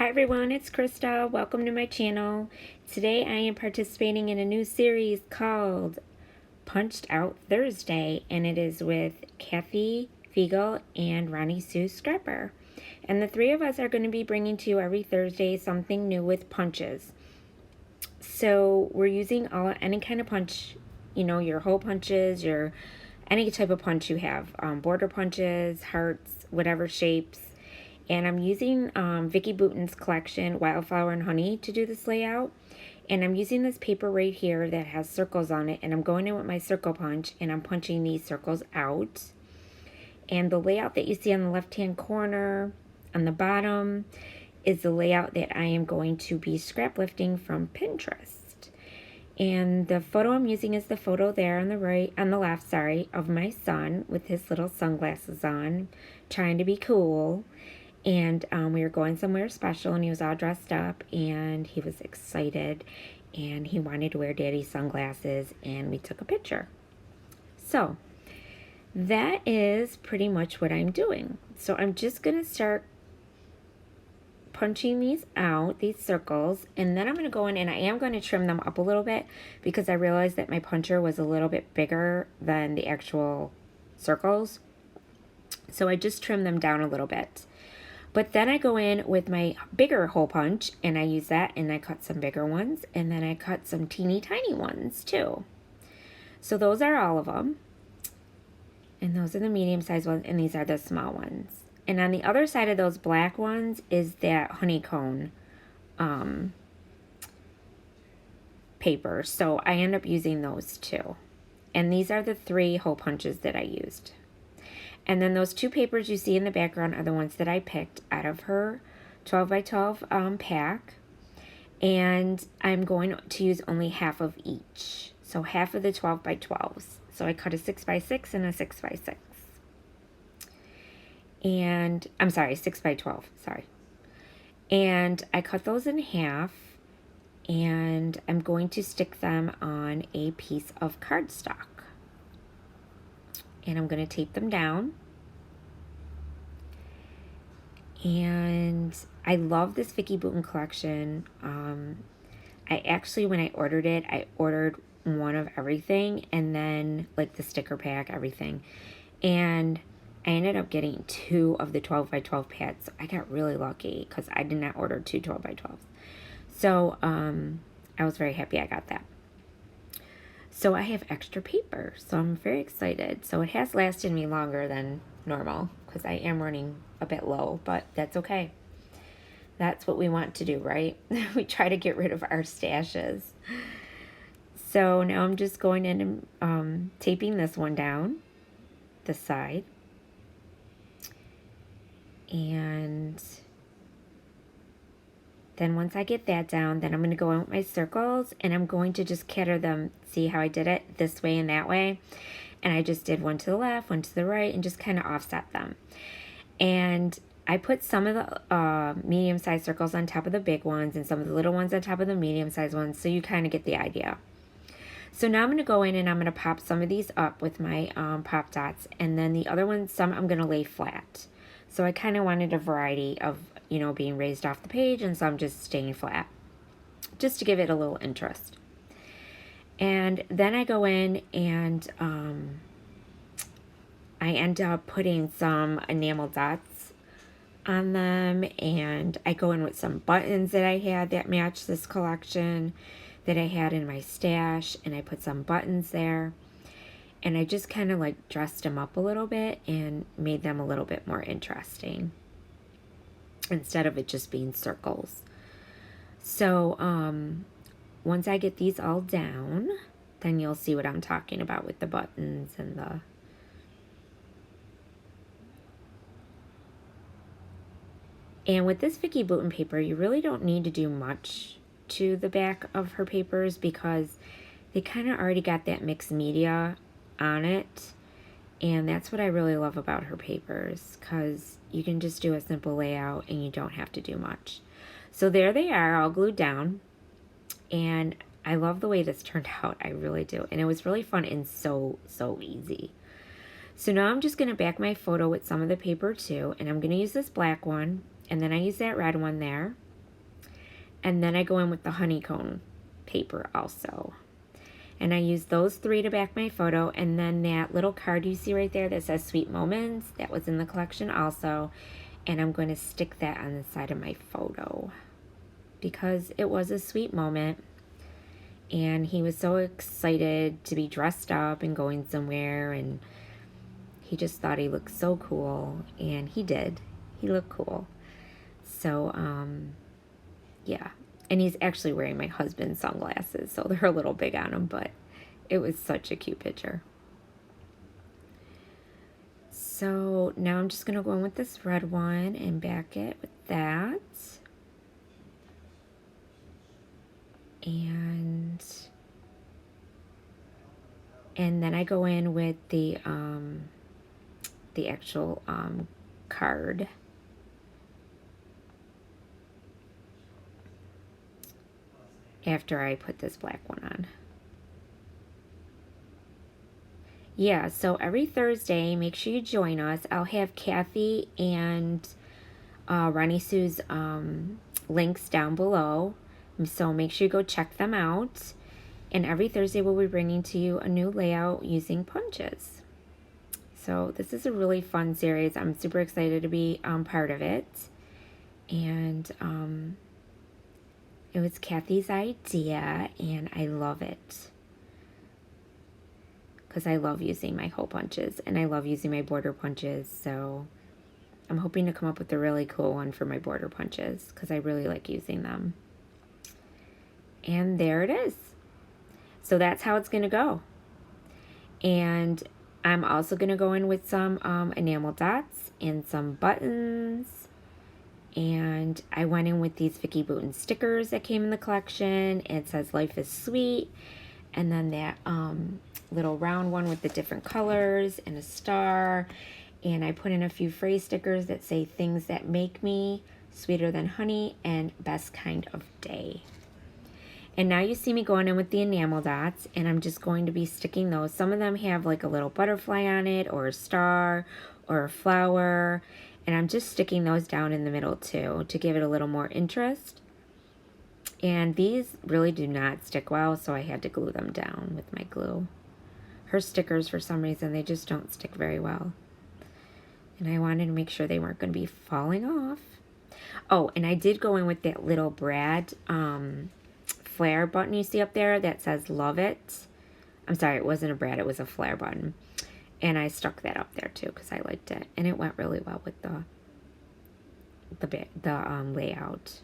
Hi everyone, it's Krista. Welcome to my channel. Today I am participating in a new series called Punched Out Thursday, and it is with Kathy Fiegel and Ronnie Sue Scrapper. And the three of us are going to be bringing to you every Thursday something new with punches. So we're using any kind of punch, your hole punches, any type of punch you have, border punches, hearts, whatever shapes. And I'm using Vicki Boutin's collection, Wildflower and Honey, to do this layout. And I'm using this paper right here that has circles on it. And I'm going in with my circle punch, and I'm punching these circles out. And the layout that you see on the left-hand corner, on the bottom, is the layout that I am going to be scrap lifting from Pinterest. And the photo I'm using is the photo there on the left, of my son with his little sunglasses on, trying to be cool. And we were going somewhere special, and he was all dressed up, and he was excited, and he wanted to wear Daddy's sunglasses, and we took a picture. So that is pretty much what I'm doing. So I'm just going to start punching these out, these circles, and then I'm going to go in and I am going to trim them up a little bit because I realized that my puncher was a little bit bigger than the actual circles. So I just trimmed them down a little bit. But then I go in with my bigger hole punch, and I use that, and I cut some bigger ones, and then I cut some teeny tiny ones too. So those are all of them. And those are the medium-sized ones, and these are the small ones. And on the other side of those black ones is that honeycomb paper. So I end up using those too. And these are the 3 hole punches that I used. And then those 2 papers you see in the background are the ones that I picked out of her 12 by 12 pack. And I'm going to use only half of each. So half of the 12 by 12s. So I cut a 6 by 6 and a 6 by 6. And, I'm sorry, 6 by 12, sorry. And I cut those in half. And I'm going to stick them on a piece of cardstock. And I'm going to tape them down. And I love this Vicki Boutin collection. I actually, when I ordered it, I ordered one of everything, and then like the sticker pack, everything. And I ended up getting 2 of the 12 by 12 pads. So I got really lucky because I did not order 2 12 by 12s. So I was very happy I got that. So I have extra paper, so I'm very excited. So it has lasted me longer than normal because I am running a bit low, but that's okay. That's what we want to do, right? We try to get rid of our stashes. So now I'm just going in and taping this one down, the side. And then once I get that down, then I'm going to go in with my circles, and I'm going to just cater them. See how I did it this way and that way? And I just did one to the left, one to the right, and just kind of offset them. And I put some of the medium-sized circles on top of the big ones and some of the little ones on top of the medium-sized ones, so you kind of get the idea. So now I'm going to go in and I'm going to pop some of these up with my pop dots, and then the other ones, some I'm going to lay flat. So I kind of wanted a variety of, being raised off the page, and some just staying flat, just to give it a little interest. And then I go in and I end up putting some enamel dots on them, and I go in with some buttons that I had that match this collection that I had in my stash, and I put some buttons there, and I just kind of like dressed them up a little bit and made them a little bit more interesting instead of it just being circles. So once I get these all down, then you'll see what I'm talking about with the buttons and the And with this Vicki Boutin paper, you really don't need to do much to the back of her papers because they kind of already got that mixed media on it. And that's what I really love about her papers, because you can just do a simple layout and you don't have to do much. So there they are, all glued down. And I love the way this turned out. I really do. And it was really fun and so easy. So now I'm just going to back my photo with some of the paper too. And I'm going to use this black one. And then I use that red one there. And then I go in with the honeycomb paper also. And I use those 3 to back my photo. And then that little card you see right there that says Sweet Moments, that was in the collection also. And I'm going to stick that on the side of my photo because it was a sweet moment. And he was so excited to be dressed up and going somewhere. And he just thought he looked so cool. And he did. He looked cool. So, yeah. And he's actually wearing my husband's sunglasses, so they're a little big on him, but it was such a cute picture. So now I'm just going to go in with this red one and back it with that. And then I go in with the actual card. After I put this black one on. Yeah, so every Thursday, make sure you join us. I'll have Kathy and Ronnie Sue's links down below. So make sure you go check them out. And every Thursday we'll be bringing to you a new layout using punches. So this is a really fun series. I'm super excited to be part of it. And it was Kathy's idea, and I love it. Because I love using my hole punches, and I love using my border punches, so I'm hoping to come up with a really cool one for my border punches, because I really like using them. And there it is. So that's how it's going to go. And I'm also going to go in with some enamel dots and some buttons. And I went in with these Vicky Bouton stickers that came in the collection. It says Life is Sweet. And then that little round one with the different colors and a star. And I put in a few phrase stickers that say Things That Make Me, Sweeter Than Honey, and Best Kind of Day. And now you see me going in with the enamel dots, and I'm just going to be sticking those. Some of them have like a little butterfly on it, or a star, or a flower. And I'm just sticking those down in the middle too to give it a little more interest. And these really do not stick well, so I had to glue them down with my glue. Her stickers, for some reason, they just don't stick very well. And I wanted to make sure they weren't going to be falling off. Oh, and I did go in with that little Brad flare button you see up there that says Love It. I'm sorry, it wasn't a Brad, it was a flare button. And I stuck that up there too because I liked it. And it went really well with the layout.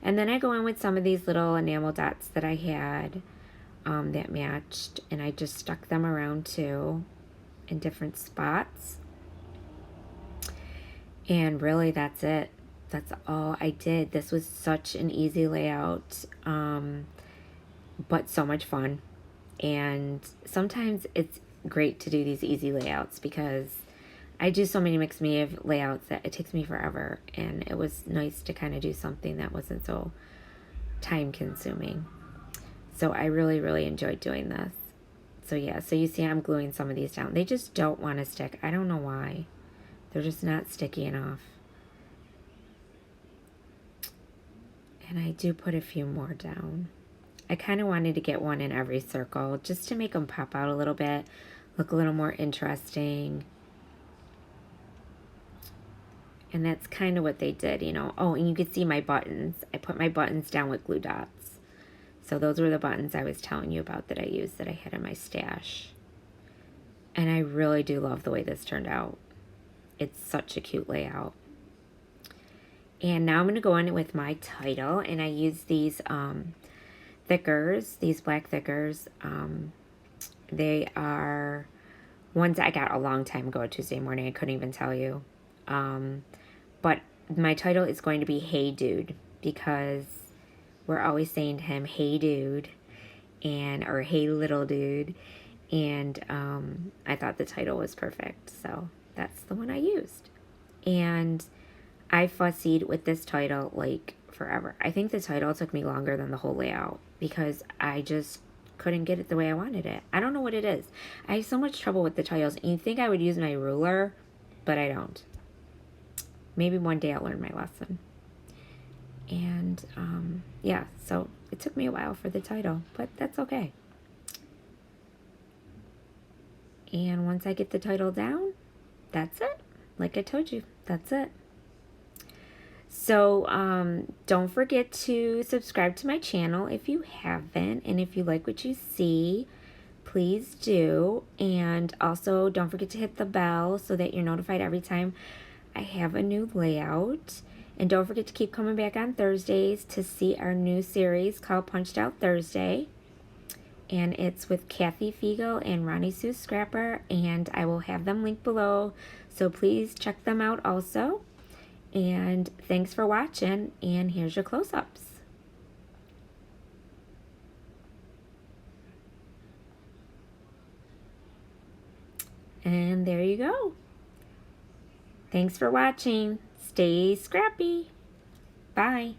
And then I go in with some of these little enamel dots that I had that matched. And I just stuck them around too in different spots. And really that's it. That's all I did. This was such an easy layout, but so much fun. And sometimes it's great to do these easy layouts because I do so many mixed media layouts that it takes me forever, and it was nice to kind of do something that wasn't so time consuming. So I really enjoyed doing this. So yeah, so you see I'm gluing some of these down. They just don't want to stick. I don't know why. They're just not sticky enough. And I do put a few more down. I kind of wanted to get one in every circle just to make them pop out a little bit, look a little more interesting. And that's kind of what they did, you know. Oh, and you could see my buttons. I put my buttons down with glue dots. So those were the buttons I was telling you about that I used, that I had in my stash. And I really do love the way this turned out. It's such a cute layout. And now I'm going to go in with my title, and I use these thickers, these black thickers. They are ones I got a long time ago, Tuesday morning. I couldn't even tell you. But my title is going to be Hey Dude, because we're always saying to him, hey dude, or hey little dude. And I thought the title was perfect, so that's the one I used. And I fussied with this title like forever. I think the title took me longer than the whole layout because I just couldn't get it the way I wanted it. I don't know what it is. I have so much trouble with the titles. And you think I would use my ruler, but I don't. Maybe one day I'll learn my lesson. And yeah, so it took me a while for the title, but that's okay. And once I get the title down, that's it. Like I told you, that's it. So don't forget to subscribe to my channel if you haven't, and if you like what you see, please do. And also don't forget to hit the bell so that you're notified every time I have a new layout. And don't forget to keep coming back on Thursdays to see our new series called Punched Out Thursday. And it's with Kathy Fiegel and Ronnie Sue Scrapper, and I will have them linked below, so please check them out also. And thanks for watching, and here's your close-ups. And there you go. Thanks for watching. Stay scrappy. Bye.